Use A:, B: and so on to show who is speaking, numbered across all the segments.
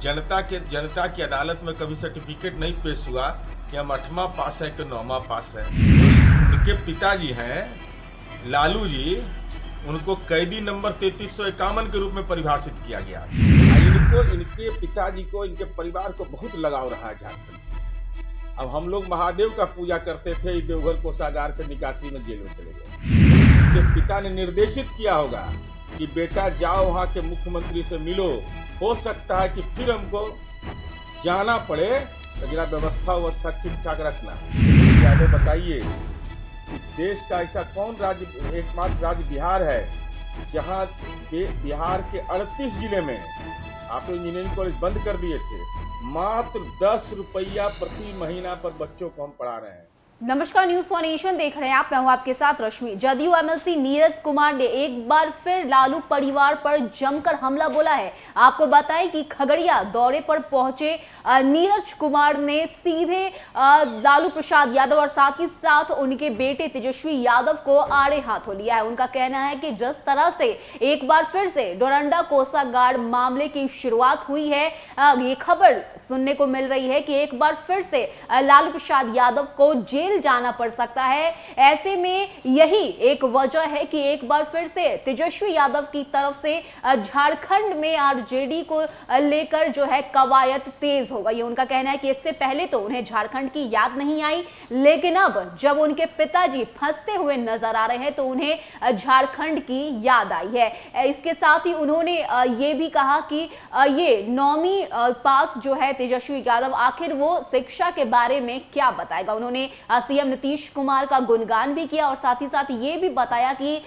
A: जनता की अदालत में कभी सर्टिफिकेट नहीं पेश हुआ कि हम 8वां पास है कि 9वां पास है। जो उनके पिताजी हैं लालू जी, उनको कैदी नंबर 3351 के रूप में परिभाषित किया गया। इनके पिताजी को, इनके परिवार को बहुत लगाव रहा है झारखंड से। अब हम लोग महादेव का पूजा करते थे, देवघर कोषागार से निकासी में जेल में चले गए। उनके पिता ने निर्देशित किया होगा कि बेटा जाओ वहां के मुख्यमंत्री से मिलो, हो सकता है कि फिर हमको जाना पड़े, लेकिन व्यवस्था ठीक ठाक रखना है। यादें बताइए कि देश का ऐसा कौन राज्य, एकमात्र राज्य बिहार है जहां बिहार के 38 जिले में आप इंजीनियरिंग कॉलेज बंद कर दिए थे। मात्र 10 रुपया प्रति महीना पर बच्चों को हम पढ़ा रहे हैं।
B: नमस्कार, न्यूज फॉर नेशन देख रहे हैं आप। मैं हूं आपके साथ रश्मि। जदयू एमएलसी नीरज कुमार ने एक बार फिर लालू परिवार पर जमकर हमला बोला है। आपको बताएं कि खगड़िया दौरे पर पहुंचे नीरज कुमार ने सीधे लालू प्रसाद यादव और साथ ही साथ उनके बेटे तेजस्वी यादव को आड़े हाथों लिया है। उनका कहना है कि जिस तरह से एक बार फिर से डोरंडा कोषागार मामले की शुरुआत हुई है, ये खबर सुनने को मिल रही है कि एक बार फिर से लालू प्रसाद यादव को जेल जाना पड़ सकता है। ऐसे में यही एक वजह है कि एक बार फिर से तेजस्वी यादव की तरफ से झारखंड में आरजेडी को लेकर जो है कवायद तेज हो गई है। उनका कहना है कि इससे पहले तो उन्हें झारखंड की याद नहीं आई, लेकिन अब जब उनके पिताजी फंसते हुए नजर आ रहे हैं तो उन्हें झारखंड की याद आई है। इसके साथ ही उन्होंने ये भी कहा कि ये 9वीं पास जो है तेजस्वी यादव, आखिर वो शिक्षा के बारे में क्या बताएगा। उन्होंने सीएम नीतीश कुमार का गुणगान भी किया और साथ ही साथ ये भी बताया कि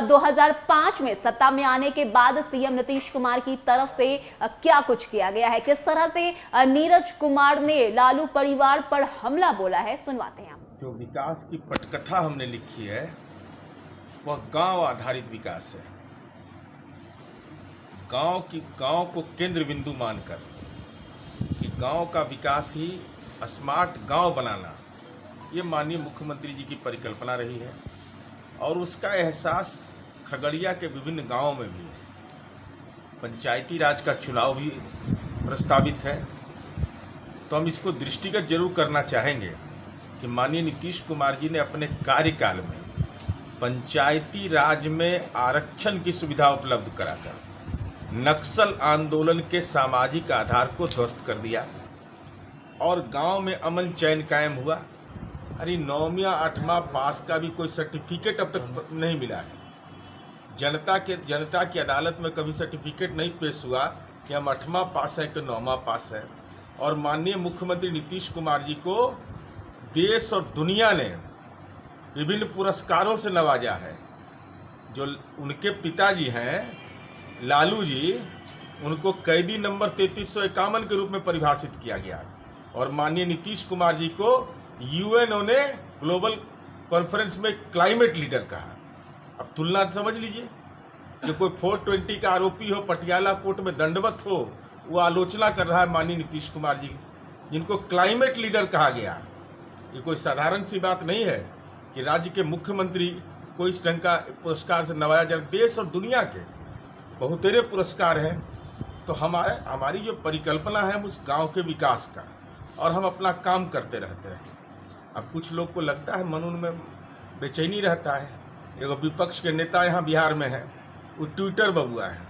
B: 2005 में सत्ता में आने के बाद सीएम नीतीश कुमार की तरफ से क्या कुछ किया गया है, किस तरह से नीरज कुमार ने लालू परिवार पर हमला बोला है, सुनवाते हैं आप।
A: जो विकास की पटकथा हमने लिखी है वह गांव आधारित विकास है। गांव को केंद्र बिंदु मानकर कि गांव का विकास ही स्मार्ट गांव बनाना, ये माननीय मुख्यमंत्री जी की परिकल्पना रही है और उसका एहसास खगड़िया के विभिन्न गांवों में भी है। पंचायती राज का चुनाव भी प्रस्तावित है, तो हम इसको दृष्टिगत जरूर करना चाहेंगे कि माननीय नीतीश कुमार जी ने अपने कार्यकाल में पंचायती राज में आरक्षण की सुविधा उपलब्ध कराकर नक्सल आंदोलन के सामाजिक आधार को ध्वस्त कर दिया और गांव में अमन चैन कायम हुआ। अरे 9वां 8वां पास का भी कोई सर्टिफिकेट अब तक नहीं मिला है। जनता की अदालत में कभी सर्टिफिकेट नहीं पेश हुआ कि हम 8वां पास है कि 9वां पास है। और माननीय मुख्यमंत्री नीतीश कुमार जी को देश और दुनिया ने विभिन्न पुरस्कारों से नवाजा है। जो उनके पिताजी हैं लालू जी, उनको कैदी नंबर 3351 के रूप में परिभाषित किया गया और माननीय नीतीश कुमार जी को यूएनओ ने ग्लोबल कॉन्फ्रेंस में क्लाइमेट लीडर कहा। अब तुलना समझ लीजिए, जो कोई 420 का आरोपी हो, पटियाला कोर्ट में दंडवत हो, वो आलोचना कर रहा है माननीय नीतीश कुमार जी, जिनको क्लाइमेट लीडर कहा गया। ये कोई साधारण सी बात नहीं है कि राज्य के मुख्यमंत्री को इस ढंग का पुरस्कार से नवाजा जाए। देश और दुनिया के बहुतेरे पुरस्कार हैं। तो हमारी जो परिकल्पना है उस गाँव के विकास का, और हम अपना काम करते रहते हैं। अब कुछ लोग को लगता है मन उनमें बेचैनी रहता है। एगो विपक्ष के नेता यहाँ बिहार में है, वो ट्विटर बबुआ है।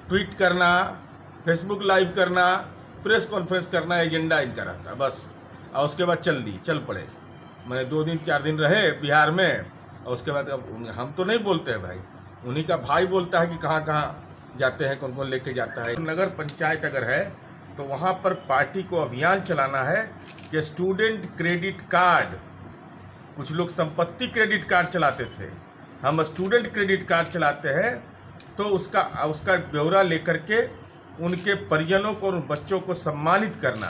A: ट्वीट करना, फेसबुक लाइव करना, प्रेस कॉन्फ्रेंस करना एजेंडा इनका रहता है बस। और उसके बाद चल पड़े। मैंने 2 दिन 4 दिन रहे बिहार में, और उसके बाद अब हम तो नहीं बोलते हैं भाई, उन्हीं का भाई बोलता है कि कहाँ कहाँ जाते हैं, कौन कौन लेके जाता है। नगर पंचायत अगर है तो वहाँ पर पार्टी को अभियान चलाना है कि स्टूडेंट क्रेडिट कार्ड, कुछ लोग संपत्ति क्रेडिट कार्ड चलाते थे, हम स्टूडेंट क्रेडिट कार्ड चलाते हैं। तो उसका ब्यौरा लेकर के उनके परिजनों को और उन बच्चों को सम्मानित करना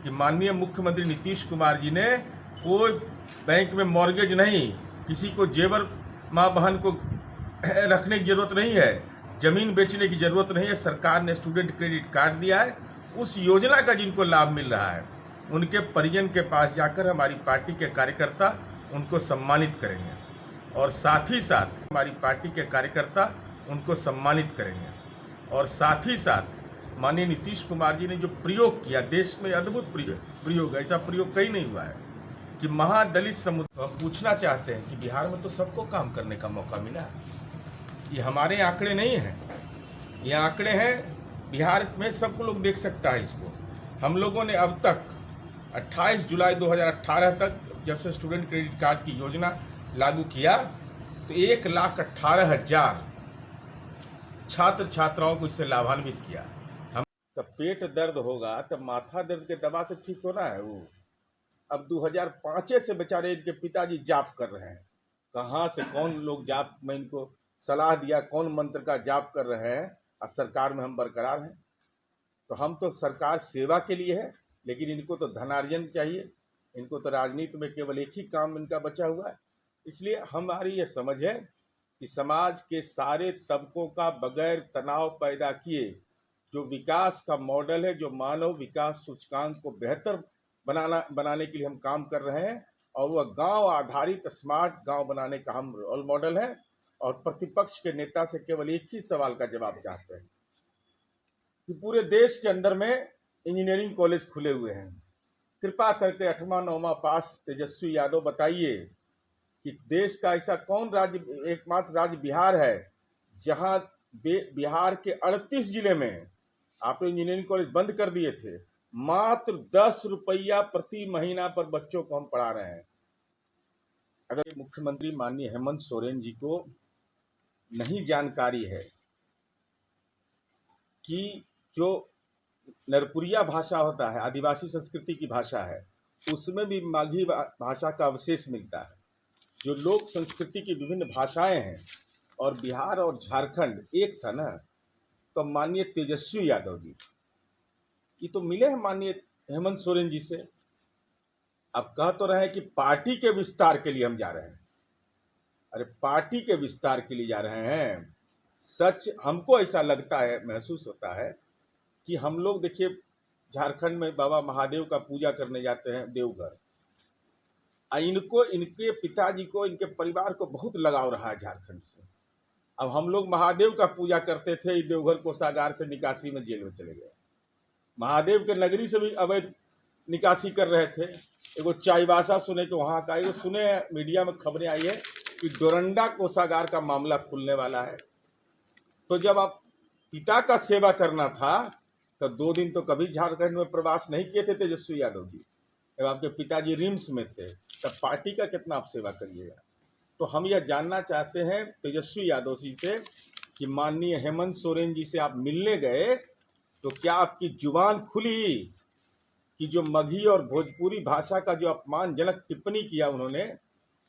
A: कि माननीय मुख्यमंत्री नीतीश कुमार जी ने कोई बैंक में मॉर्गेज नहीं, किसी को जेवर माँ बहन को रखने की जरूरत नहीं है, जमीन बेचने की जरूरत नहीं है। सरकार ने स्टूडेंट क्रेडिट कार्ड दिया है। उस योजना का जिनको लाभ मिल रहा है उनके परिजन के पास जाकर हमारी पार्टी के कार्यकर्ता उनको सम्मानित करेंगे, और साथ ही साथ हमारी पार्टी के कार्यकर्ता उनको सम्मानित करेंगे, और साथ ही साथ माननीय नीतीश कुमार जी ने जो प्रयोग किया, देश में अद्भुत प्रयोग, ऐसा प्रयोग कहीं नहीं हुआ है कि महादलित समुदाय। हम पूछना चाहते हैं कि बिहार में तो सबको काम करने का मौका मिला है। ये हमारे आंकड़े नहीं हैं, ये आंकड़े हैं बिहार में, सबको लोग देख सकता है इसको। हम लोगों ने अब तक 28 जुलाई 2018 तक जब से स्टूडेंट क्रेडिट कार्ड की योजना लागू किया तो 1,18,000 छात्र छात्राओं को इससे लाभान्वित किया। हम तब पेट दर्द होगा तब माथा दर्द के दवा से ठीक होना है वो। अब 2005 से बेचारे इनके पिताजी जाप कर रहे हैं, कहाँ से कौन लोग जाप में इनको सलाह दिया, कौन मंत्र का जाप कर रहे हैं, और सरकार में हम बरकरार हैं। तो हम तो सरकार सेवा के लिए है, लेकिन इनको तो धनार्जन चाहिए, इनको तो राजनीति में केवल एक ही काम इनका बचा हुआ है। इसलिए हमारी ये समझ है कि समाज के सारे तबकों का बगैर तनाव पैदा किए जो विकास का मॉडल है, जो मानव विकास सूचकांक को बेहतर बनाने के लिए हम काम कर रहे हैं, और वह गांव आधारित स्मार्ट गांव बनाने का हम रोल मॉडल है। और प्रतिपक्ष के नेता से केवल एक ही सवाल का जवाब चाहते हैं कि पूरे देश के अंदर में इंजीनियरिंग कॉलेज खुले हुए हैं, कृपा करके 8वां 9वां पास तेजस्वी यादव बताइए कि देश का ऐसा कौन राज्य, एकमात्र राज्य बिहार है जहां बिहार के 38 जिले में आप इंजीनियरिंग कॉलेज बंद कर दिए थे, मात्र 10 रुपया प्रति महीना पर बच्चों को हम पढ़ा रहे हैं। अगर मुख्यमंत्री माननीय हेमंत सोरेन जी को नहीं जानकारी है कि जो नरपुरिया भाषा होता है, आदिवासी संस्कृति की भाषा है, उसमें भी माघी भाषा का अवशेष मिलता है। जो लोक संस्कृति की विभिन्न भाषाएं हैं, और बिहार और झारखंड एक था ना, तो माननीय तेजस्वी यादव जी ये तो मिले हैं माननीय हेमंत सोरेन जी से। अब कह तो रहे हैं कि पार्टी के विस्तार के लिए हम जा रहे हैं। अरे पार्टी के विस्तार के लिए जा रहे हैं? सच हमको ऐसा लगता है, महसूस होता है कि हम लोग देखिए झारखंड में बाबा महादेव का पूजा करने जाते हैं देवघर, इनको, इनके पिताजी को, इनके परिवार को बहुत लगाव रहा है झारखंड से। अब हम लोग महादेव का पूजा करते थे, देवघर कोषागार से निकासी में जेल में चले गए। महादेव के नगरी से भी अवैध निकासी कर रहे थे। एगो चाईबासा सुने के वहां का, एगो सुने मीडिया में खबरें आई है कि डोरंडा कोषागार का मामला खुलने वाला है। तो जब आप पिता का सेवा करना था तो 2 दिन तो कभी झारखंड में प्रवास नहीं किए थे तेजस्वी यादव जी। जब आपके पिताजी रिम्स में थे तब पार्टी का कितना आप सेवा करिएगा। तो हम यह जानना चाहते हैं तेजस्वी यादव जी से कि माननीय हेमंत सोरेन जी से आप मिलने गए तो क्या आपकी जुबान खुली कि जो मगही और भोजपुरी भाषा का जो अपमानजनक टिप्पणी किया उन्होंने,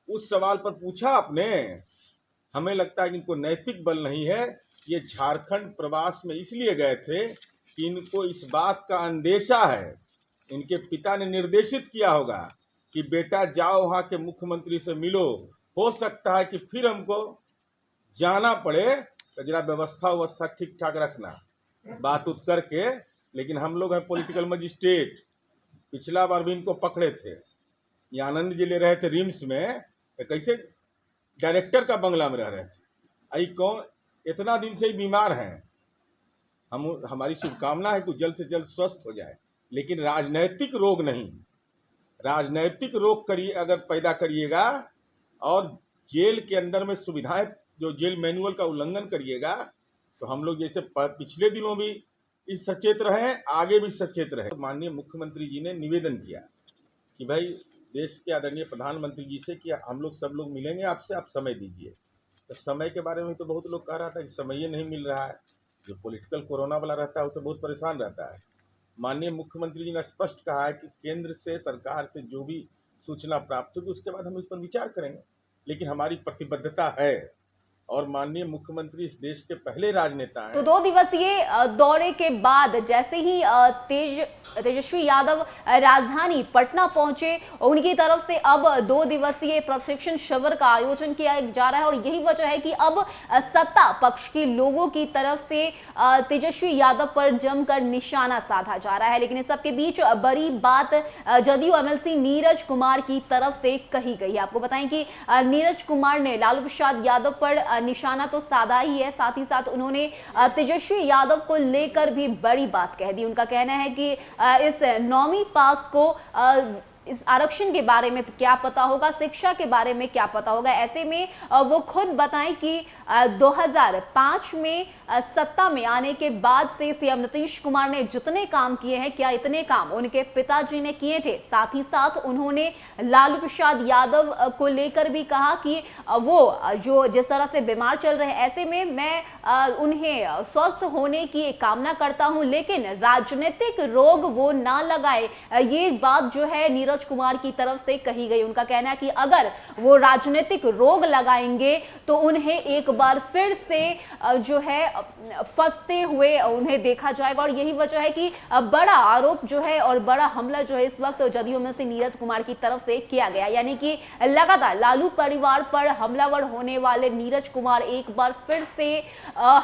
A: उस सवाल पर पूछा आपने? हमें लगता है कि इनको नैतिक बल नहीं है। ये झारखंड प्रवास में इसलिए गए थे कि इनको इस बात का अंदेशा है, इनके पिता ने निर्देशित किया होगा कि बेटा जाओ वहां के मुख्यमंत्री से मिलो, हो सकता है कि फिर हमको जाना पड़े, तो जरा व्यवस्था ठीक ठाक रखना, बात उत करके। लेकिन हम लोग हैं पॉलिटिकल मजिस्ट्रेट, पिछला बार भी इनको पकड़े थे, ये आनंद जी ले रहे थे रिम्स में, तो कैसे डायरेक्टर का बंगला में रह रहे थे। आई कौन इतना दिन से ही बीमार हैं। हमारी शुभकामना है कि जल्द से जल्द स्वस्थ हो जाए, लेकिन राजनैतिक रोग नहीं। राजनैतिक रोग करिए अगर पैदा करिएगा और जेल के अंदर में सुविधाएं, जो जेल मैनुअल का उल्लंघन करिएगा, तो हम लोग जैसे पिछले दिनों भी इस सचेत रहे, आगे भी सचेत रहे। तो माननीय मुख्यमंत्री जी ने निवेदन किया कि भाई देश के आदरणीय प्रधानमंत्री जी से कि हम लोग सब लोग मिलेंगे आपसे, आप समय दीजिए। तो समय के बारे में तो बहुत लोग कह रहा था कि समय ही नहीं मिल रहा है, जो पॉलिटिकल कोरोना वाला रहता है उससे बहुत परेशान रहता है। माननीय मुख्यमंत्री जी ने स्पष्ट कहा है कि केंद्र से, सरकार से जो भी सूचना प्राप्त होगी उसके बाद हम इस पर विचार करेंगे, लेकिन हमारी प्रतिबद्धता है। और माननीय मुख्यमंत्री इस देश के पहले राजनेता हैं।
B: तो 2 दिवसीय दौरे के बाद जैसे ही तेजस्वी यादव राजधानी पटना पहुंचे, उनकी तरफ से अब 2 दिवसीय प्रशिक्षण शिविर का आयोजन किया जा रहा है। और यही वजह है कि अब सत्ता पक्ष के लोगों की तरफ से तेजस्वी यादव पर जमकर निशाना साधा जा रहा है। लेकिन इस सबके बीच बड़ी बात जदयू एमएलसी नीरज कुमार की तरफ से कही गई है। आपको बताएं कि नीरज कुमार ने लालू प्रसाद यादव पर निशाना तो साधा ही है, साथ ही साथ उन्होंने तेजस्वी यादव को लेकर भी बड़ी बात कह दी। उनका कहना है कि इस 9वीं पास को इस आरक्षण के बारे में क्या पता होगा, शिक्षा के बारे में क्या पता होगा। ऐसे में वो खुद बताएं कि 2005 में सत्ता में आने के बाद से सीएम नीतीश कुमार ने जितने काम किए हैं, क्या इतने काम उनके पिताजी ने किए थे। साथ ही साथ उन्होंने लालू प्रसाद यादव को लेकर भी कहा कि वो जो जिस तरह से बीमार चल रहे हैं, ऐसे में मैं उन्हें स्वस्थ होने की कामना करता हूं, लेकिन राजनीतिक रोग वो ना लगाए। ये बात जो है नीरज कुमार की तरफ से कही गई। उनका कहना है कि अगर वो राजनीतिक रोग लगाएंगे तो उन्हें एक बार फिर से जो है फंसते हुए उन्हें देखा जाएगा। और यही वजह है कि बड़ा आरोप जो है और बड़ा हमला जो है इस वक्त जदयू में से नीरज कुमार की तरफ से किया गया, यानी कि लगातार लालू परिवार पर हमलावर होने वाले नीरज कुमार एक बार फिर से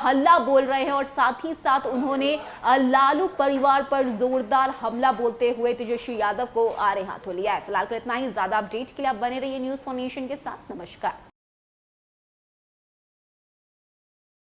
B: हल्ला बोल रहे हैं और साथ ही साथ उन्होंने लालू परिवार पर जोरदार हमला बोलते हुए तेजस्वी यादव को आड़े हाथों लिया है। फिलहाल इतना ही। ज्यादा अपडेट के लिए आप बने रहिए न्यूज़ फॉर नेशन के साथ। नमस्कार।